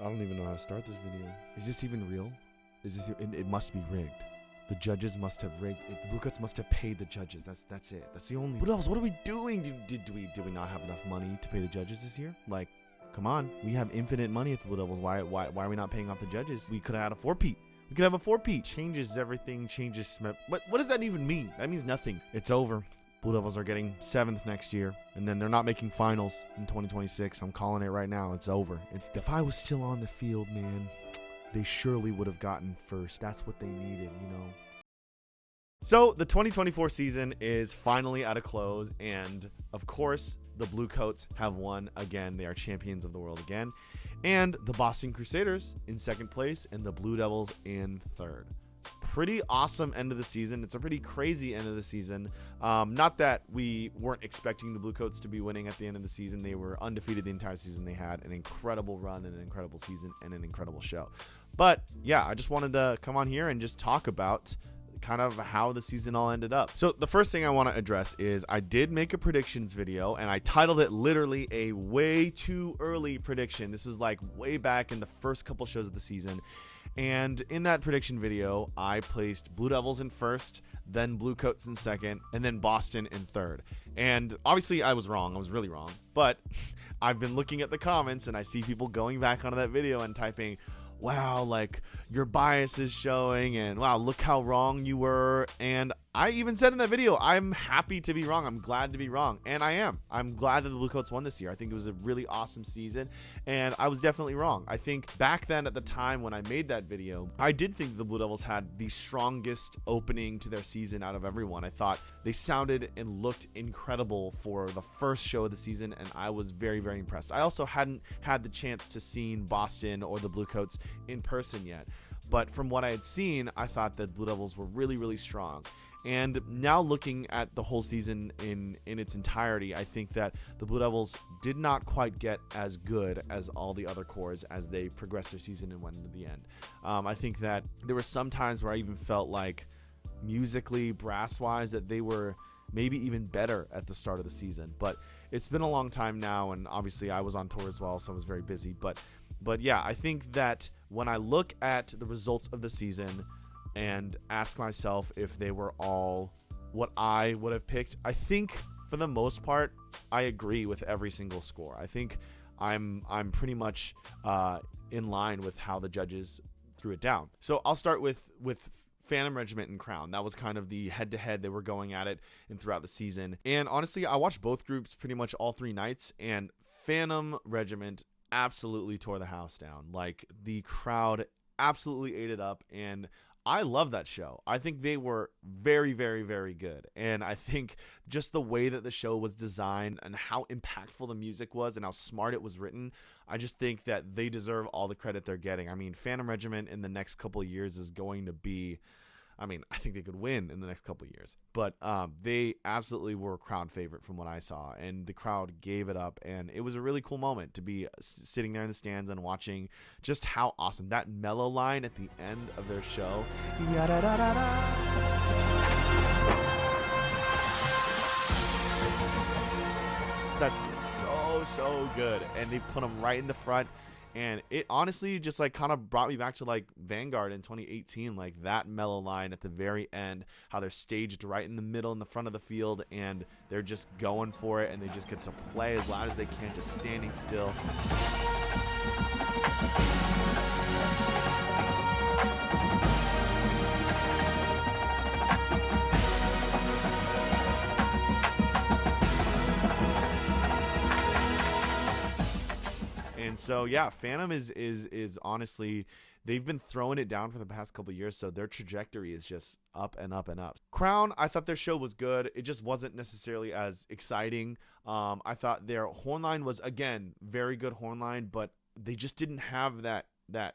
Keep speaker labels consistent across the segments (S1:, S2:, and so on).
S1: don't even know how to start this video. Is this even real? Is this? It must be rigged. The judges must have rigged. The Bluecoats must have paid the judges. That's it. That's the only. What else? What are we doing? Do we not have enough money to pay the judges this year? Like, come on. We have infinite money at the Blue Devils. Why are we not paying off the judges? We could have had a 4-peat. We could have a 4-peat. Changes everything. Changes Smith. What does that even mean? That means nothing. It's over. Blue Devils are getting 7th next year, and then they're not making finals in 2026. I'm calling it right now. It's over. If I was still on the field, man, they surely would have gotten first. That's what they needed, you know. So the 2024 season is finally at a close, and of course, the Bluecoats have won again. They are champions of the world again, and the Boston Crusaders in 2nd place, and the Blue Devils in 3rd. Pretty awesome end of the season. It's a pretty crazy end of the season. Not that we weren't expecting the Bluecoats to be winning at the end of the season. They were undefeated the entire season. They had an incredible run and an incredible season and an incredible show. But yeah, I just wanted to come on here and just talk about kind of how the season all ended up. So the first thing I want to address is I did make a predictions video, and I titled it literally a way too early prediction. This was like way back in the first couple shows of the season. And in that prediction video, I placed Blue Devils in 1st, then Bluecoats in 2nd, and then Boston in 3rd. And obviously I was wrong. I was really wrong. But I've been looking at the comments, and I see people going back onto that video and typing, wow, like your bias is showing, and wow, look how wrong you were. And I even said in that video, I'm happy to be wrong. I'm glad to be wrong. And I am. I'm glad that the Bluecoats won this year. I think it was a really awesome season, and I was definitely wrong. I think back then at the time when I made that video, I did think the Blue Devils had the strongest opening to their season out of everyone. I thought they sounded and looked incredible for the first show of the season, and I was very, very impressed. I also hadn't had the chance to see Boston or the Bluecoats in person yet, but from what I had seen, I thought that Blue Devils were really, really strong. And now looking at the whole season in its entirety, I think that the Blue Devils did not quite get as good as all the other cores as they progressed their season and went into the end. I think that there were some times where I even felt like musically, brass-wise, that they were maybe even better at the start of the season. But it's been a long time now, and obviously I was on tour as well, so I was very busy. But yeah, I think that when I look at the results of the season and ask myself if they were all what I would have picked, I think for the most part I agree with every single score. I think I'm pretty much in line with how the judges threw it down. So I'll start with Phantom Regiment and Crown. That was kind of the head-to-head they were going at it and throughout the season. And honestly, I watched both groups pretty much all 3 nights, and Phantom Regiment absolutely tore the house down. Like, the crowd absolutely ate it up, and I love that show. I think they were very, very, very good. And I think just the way that the show was designed and how impactful the music was and how smart it was written, I just think that they deserve all the credit they're getting. I mean, Phantom Regiment in the next couple of years is going to be, I mean, I think they could win in the next couple of years. But they absolutely were a crowd favorite from what I saw. And the crowd gave it up. And it was a really cool moment to be sitting there in the stands and watching just how awesome. That mellow line at the end of their show. That's so good. And they put them right in the front. And it honestly just like kind of brought me back to like Vanguard in 2018, like that mellow line at the very end, how they're staged right in the middle in the front of the field, and they're just going for it, and they just get to play as loud as they can, just standing still. And so yeah, Phantom is honestly, they've been throwing it down for the past couple of years, so their trajectory is just up and up and up. Crown, I thought their show was good. It just wasn't necessarily as exciting. I thought their horn line was, again, very good horn line, but they just didn't have that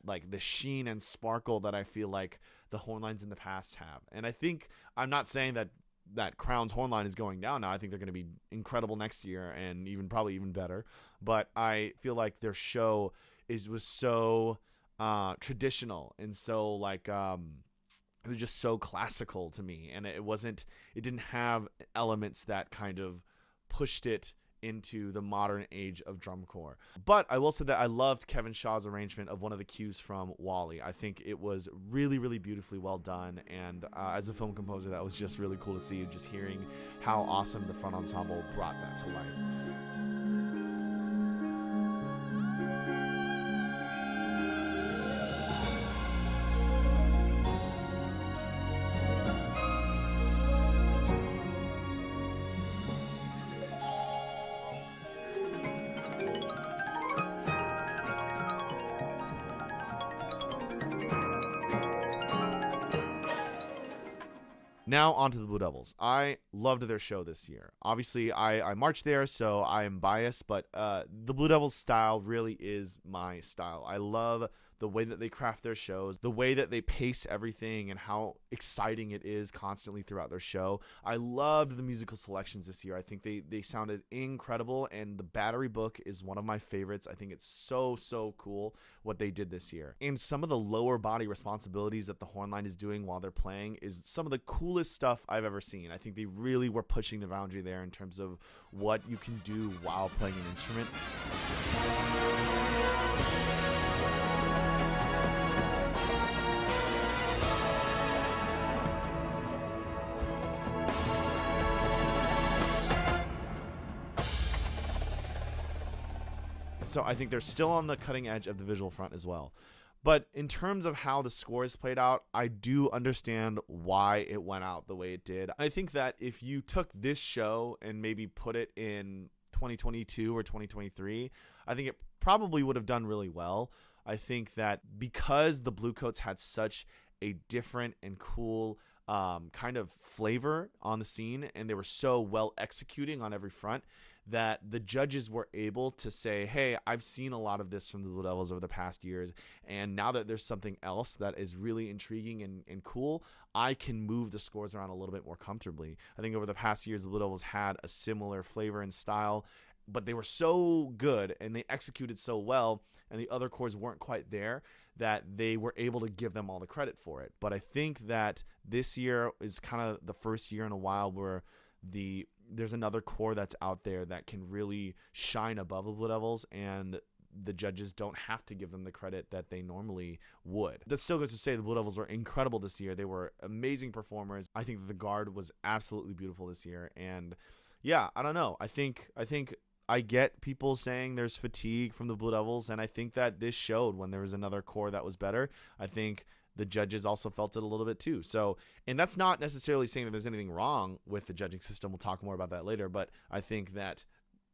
S1: like the sheen and sparkle that I feel like the horn lines in the past have. And I think, I'm not saying that Crown's horn line is going down now. I think they're going to be incredible next year and probably even better. But I feel like their show was so traditional and so like it was just so classical to me, and it didn't have elements that kind of pushed it into the modern age of drum corps. But I will say that I loved Kevin Shaw's arrangement of one of the cues from Wall-E. I think it was really, really beautifully well done, and as a film composer, that was just really cool to see, just hearing how awesome the front ensemble brought that to life. Now on to the Blue Devils. I loved their show this year. Obviously, I marched there, so I am biased, but the Blue Devils style really is my style. I love the way that they craft their shows, the way that they pace everything, and how exciting it is constantly throughout their show. I loved the musical selections this year. I think they sounded incredible, and the Battery Book is one of my favorites. I think it's so cool what they did this year. And some of the lower body responsibilities that the horn line is doing while they're playing is some of the coolest stuff I've ever seen. I think they really were pushing the boundary there in terms of what you can do while playing an instrument. So I think they're still on the cutting edge of the visual front as well. But in terms of how the score is played out, I do understand why it went out the way it did. I think that if you took this show and maybe put it in 2022 or 2023, I think it probably would have done really well. I think that because the Bluecoats had such a different and cool kind of flavor on the scene, and they were so well executing on every front, that the judges were able to say, hey, I've seen a lot of this from the Blue Devils over the past years, and now that there's something else that is really intriguing and cool, I can move the scores around a little bit more comfortably. I think over the past years, the Blue Devils had a similar flavor and style, but they were so good and they executed so well, and the other corps weren't quite there, that they were able to give them all the credit for it. But I think that this year is kind of the first year in a while where there's another corps that's out there that can really shine above the Blue Devils, and the judges don't have to give them the credit that they normally would. That still goes to say the Blue Devils were incredible this year. They were amazing performers. I think that the guard was absolutely beautiful this year. And yeah, I don't know. I think I get people saying there's fatigue from the Blue Devils, and I think that this showed when there was another corps that was better. I think the judges also felt it a little bit too. So, and that's not necessarily saying that there's anything wrong with the judging system. We'll talk more about that later, but I think that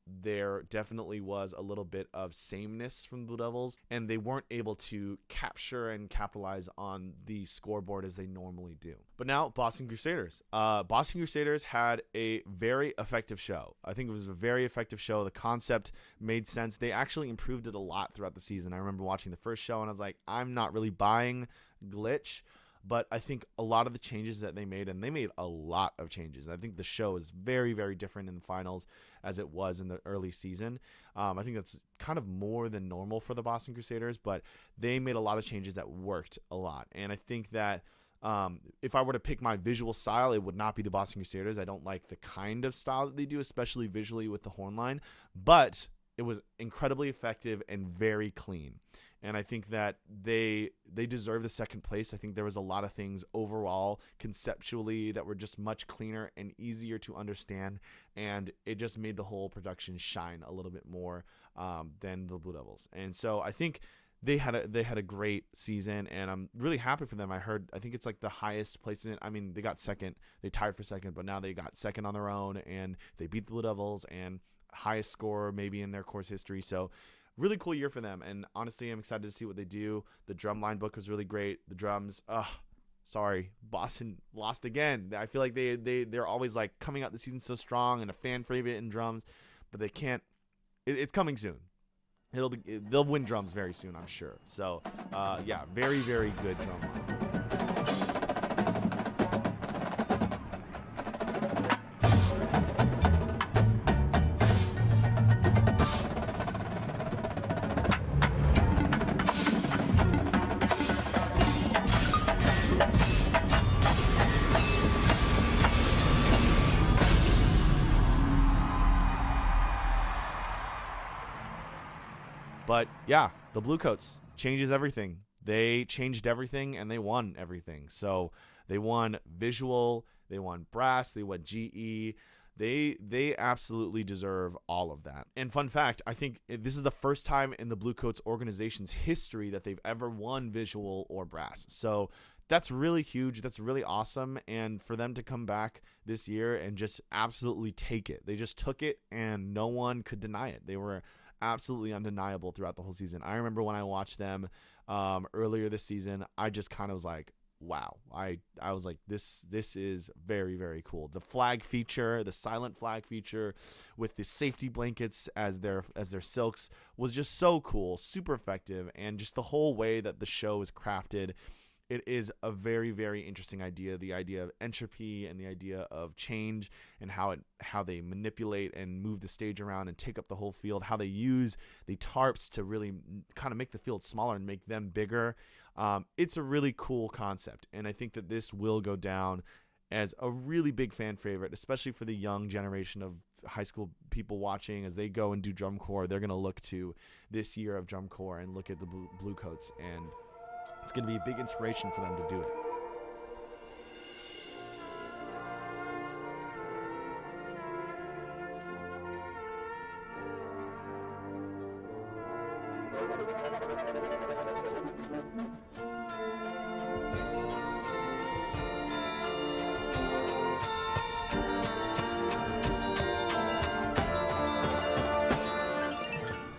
S1: there definitely was a little bit of sameness from the Blue Devils, and they weren't able to capture and capitalize on the scoreboard as they normally do. But now, Boston Crusaders. Boston Crusaders had a very effective show. I think it was a very effective show. The concept made sense. They actually improved it a lot throughout the season. I remember watching the first show, and I was like, I'm not really buying Glitch, but I think a lot of the changes that they made, and they made a lot of changes. I think the show is very, very different in the finals as it was in the early season. I think that's kind of more than normal for the Boston Crusaders, but they made a lot of changes that worked a lot. And I think that if I were to pick my visual style, it would not be the Boston Crusaders. I don't like the kind of style that they do, especially visually with the horn line, but it was incredibly effective and very clean. And I think that they deserve the second place. I think there was a lot of things overall conceptually that were just much cleaner and easier to understand, and it just made the whole production shine a little bit more than the Blue Devils. And so I think they had a great season, and I'm really happy for them. I think it's like the highest placement. I mean, they got second. They tied for second, but now they got second on their own, and they beat the Blue Devils, and highest score maybe in their course history. So really cool year for them, and honestly, I'm excited to see what they do. The drumline book was really great. The drums, sorry, Boston lost again. I feel like they're always like coming out the season so strong and a fan favorite in drums, but they can't. It's coming soon. They'll win drums very soon, I'm sure. So yeah, very, very good drumline. But yeah, the Bluecoats changes everything. They changed everything and they won everything. So they won visual, they won brass, they won GE. They absolutely deserve all of that. And fun fact, I think this is the first time in the Bluecoats organization's history that they've ever won visual or brass. So that's really huge. That's really awesome. And for them to come back this year and just absolutely take it. They just took it and no one could deny it. They were absolutely undeniable throughout the whole season. I remember when I watched them earlier this season, I just kind of was like, wow. I was like, this is very, very cool. The flag feature, the silent flag feature with the safety blankets as their silks was just so cool, super effective, and just the whole way that the show is crafted. It is a very, very interesting idea, the idea of entropy and the idea of change and how they manipulate and move the stage around and take up the whole field, how they use the tarps to really kind of make the field smaller and make them bigger. It's a really cool concept, and I think that this will go down as a really big fan favorite, especially for the young generation of high school people watching. As they go and do drum corps, they're going to look to this year of drum corps and look at the Bluecoats, and it's going to be a big inspiration for them to do it.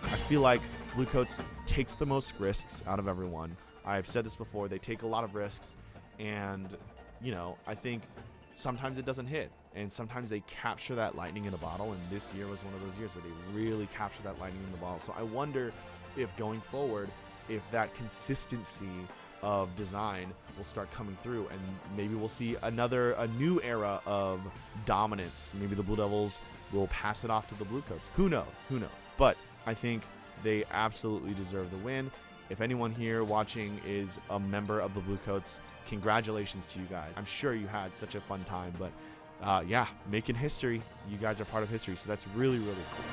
S1: I feel like Bluecoats takes the most risks out of everyone. I've said this before, they take a lot of risks, and, I think sometimes it doesn't hit, and sometimes they capture that lightning in a bottle, and this year was one of those years where they really captured that lightning in the bottle. So I wonder if going forward, if that consistency of design will start coming through, and maybe we'll see a new era of dominance. Maybe the Blue Devils will pass it off to the Bluecoats. Who knows? But I think they absolutely deserve the win. If anyone here watching is a member of the Bluecoats, congratulations to you guys. I'm sure you had such a fun time, but yeah, making history. You guys are part of history, so that's really, really cool.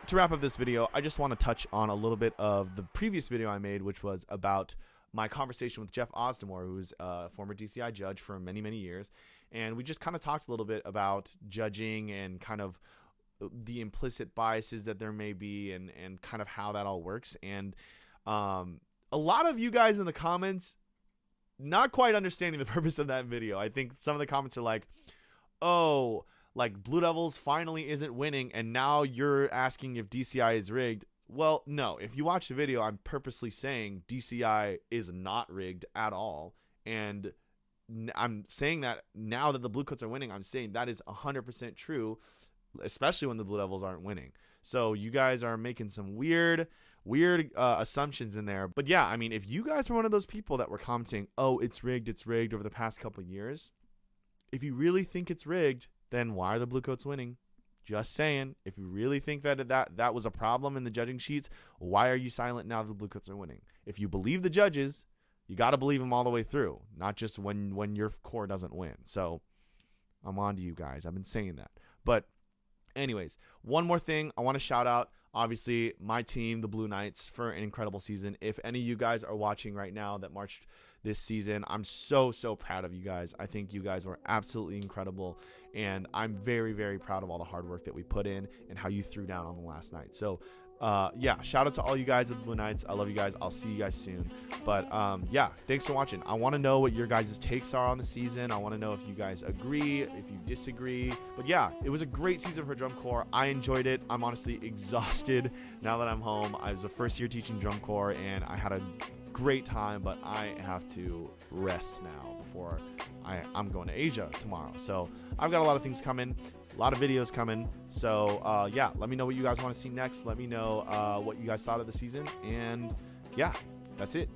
S1: To wrap up this video, I just want to touch on a little bit of the previous video I made, which was about my conversation with Jeff Osdemore, who's a former DCI judge for many, many years. And we just kind of talked a little bit about judging and kind of the implicit biases that there may be and kind of how that all works. And a lot of you guys in the comments not quite understanding the purpose of that video. I think some of the comments are like, oh, like Blue Devils finally isn't winning, and now you're asking if DCI is rigged. Well, no. If you watch the video, I'm purposely saying DCI is not rigged at all. And I'm saying that now that the Bluecoats are winning, I'm saying that is 100% true, especially when the Blue Devils aren't winning. So you guys are making some weird assumptions in there. But yeah, I mean, if you guys were one of those people that were commenting, oh, it's rigged over the past couple of years, if you really think it's rigged, then why are the Bluecoats winning? Just saying. If you really think that was a problem in the judging sheets, why are you silent now that the Bluecoats are winning? If you believe the judges, you got to believe them all the way through, not just when your core doesn't win. So I'm on to you guys. I've been saying that. But anyways, one more thing. I want to shout out, obviously, my team, the Blue Knights, for an incredible season. If any of you guys are watching right now that marched this season, I'm so proud of you guys. I think you guys were absolutely incredible, and I'm very, very proud of all the hard work that we put in and how you threw down on the last night. So yeah, shout out to all you guys at the Blue Knights. I love you guys. I'll see you guys soon. But yeah, thanks for watching. I want to know what your guys' takes are on the season. I want to know if you guys agree, if you disagree. But yeah, it was a great season for drum corps. I enjoyed it. I'm honestly exhausted now that I'm home. I was the first year teaching drum corps, and I had a great time, but I have to rest now before I'm going to Asia tomorrow. So I've got a lot of things coming, a lot of videos coming. So yeah, let me know what you guys want to see next. Let me know what you guys thought of the season, and yeah, that's it.